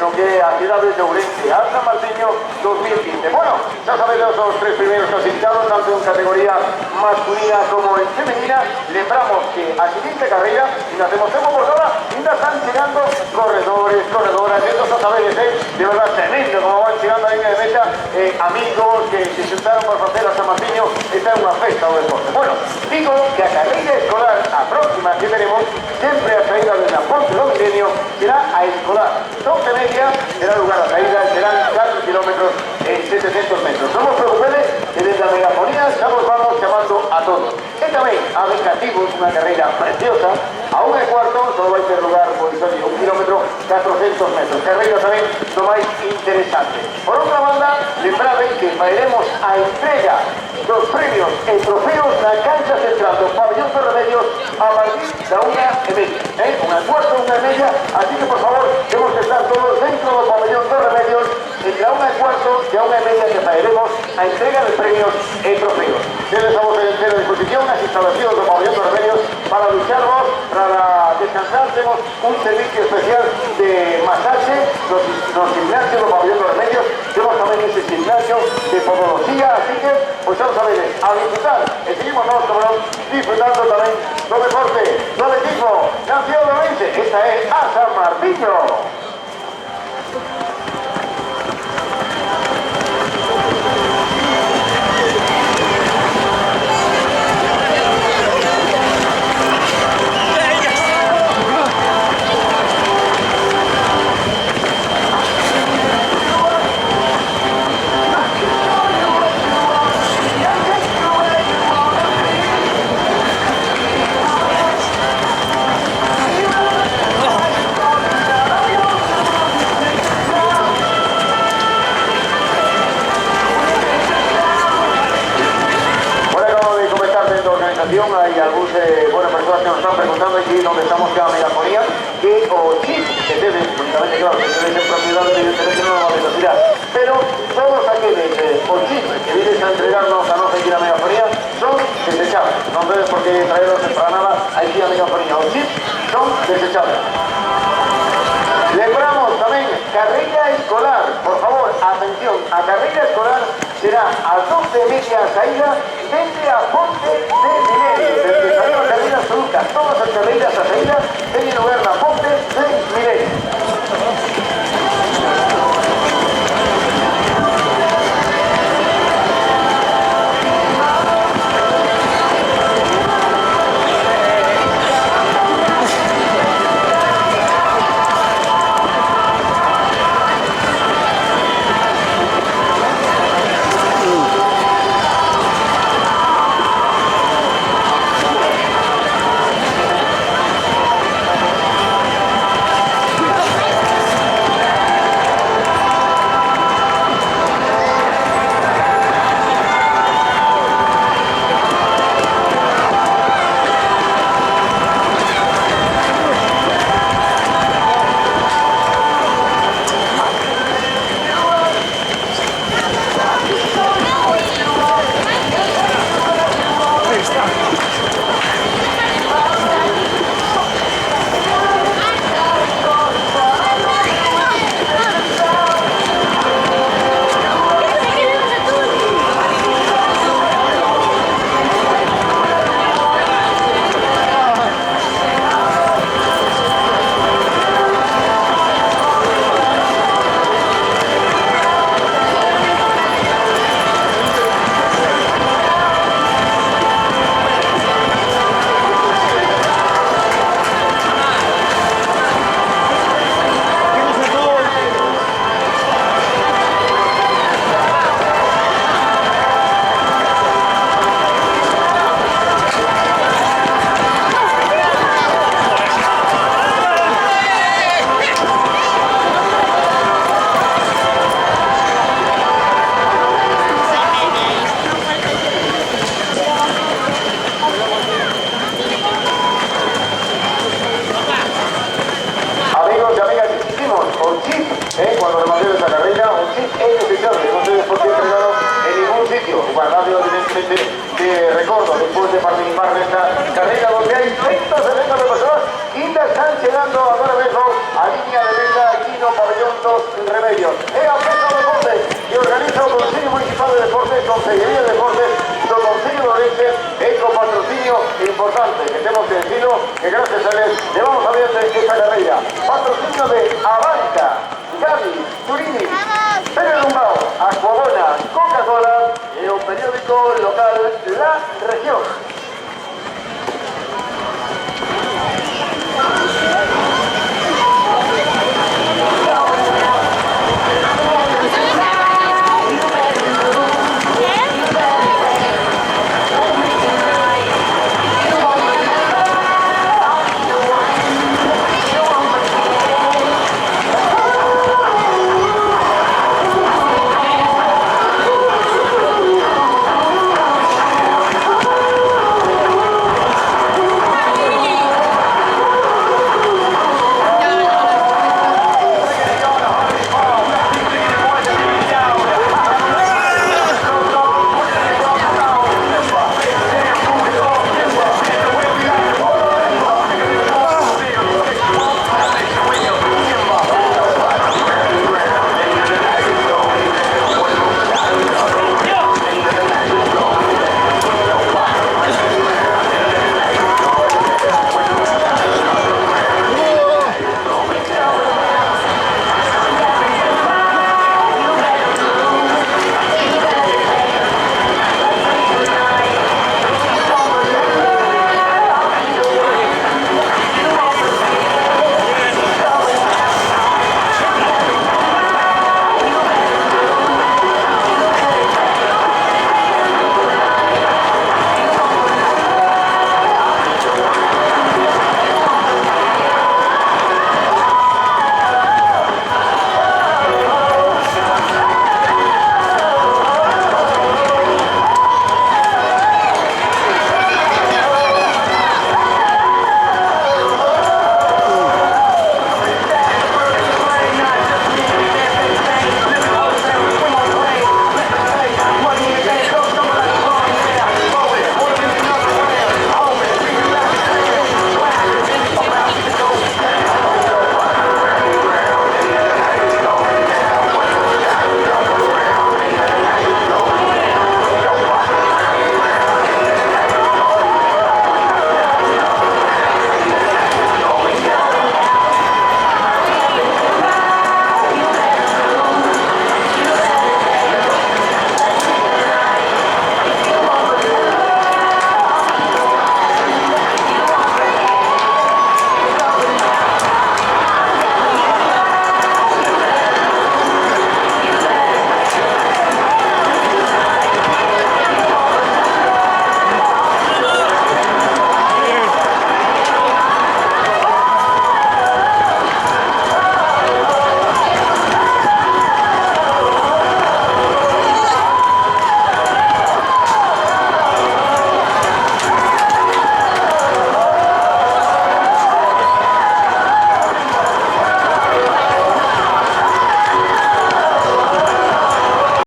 no que a Ciudades de Ourense, a San Martiño 2015. Bueno, ya sabéis los tres primeros clasificados, tanto en categoría masculina como en femenina. Lembramos que a siguiente carrera, y nos demostremos por ahora, ya están llegando corredores, corredoras, estos saberes, de verdad tremendo como van llegando a la línea de meta, amigos que se sentaron por hacer a San Martiño, está en una festa o deporte. Bueno, digo que a carrera escolar, a próxima que tenemos, siempre a salida de la Ponte do Milenio, será a escolar. 12:30 será lugar a salida, serán 4 kilómetros en 700 metros. No os preocupéis que desde la megafonía ya nos vamos llamando a todos. Y también a Becativos, una carrera preciosa, a 1:15, solo vai ter lugar por 1 kilómetro, 400 metros. Carrera también lo más interesante. Por otra banda, lembrade que faremos a entrega dos premios e trofeos na cancha central do pabellón de Remedios a partir da 1:30. 1:15, 1:30, así que por favor, tenemos que estar todos dentro do pabellón de Remedios entre a 1:15 e a 1:30 que faremos a entrega de premios e trofeos. Tedes a vos a disposición as instalacións do pabellón de Remedios para lucharvos, para descansar. Temos un servicio especial de masaje nos gimnasios do pabellón de Remedios. Temos tamén ese gimnasio de podología, así que, pues ya lo sabedes, a disfrutar. E seguimos nosotros disfrutando tamén do deporte, do equipo Nación de Ourense. Esta é a San Martiño. Hay algunas personas que nos están preguntando aquí donde estamos ya en megafonía que o chip que deben, únicamente claro, que deben ser propiedades de interés no la velocidad, pero todos aquellos o chip que vienes a entregarnos a no seguir a megafonía son desechables, no debes por qué traerlos para nada aquí a megafonía, o chip son desechables. Lembramos también carrera escolar, por favor, atención, a carrera escolar será a 12:30 a saída desde a Ponte de Milenio, desde que salimos de carrera absoluta, todas las carreras a saída tienen lugar a Ponte de Milenio. ellos. Peso Deportes, que organiza el Consejo Municipal de Deportes, Consejería de Deportes, do Concello de Ourense, con patrocinio importante, que tenemos que decirlo, que gracias a él llevamos adelante esta carrera. Patrocinio de Aval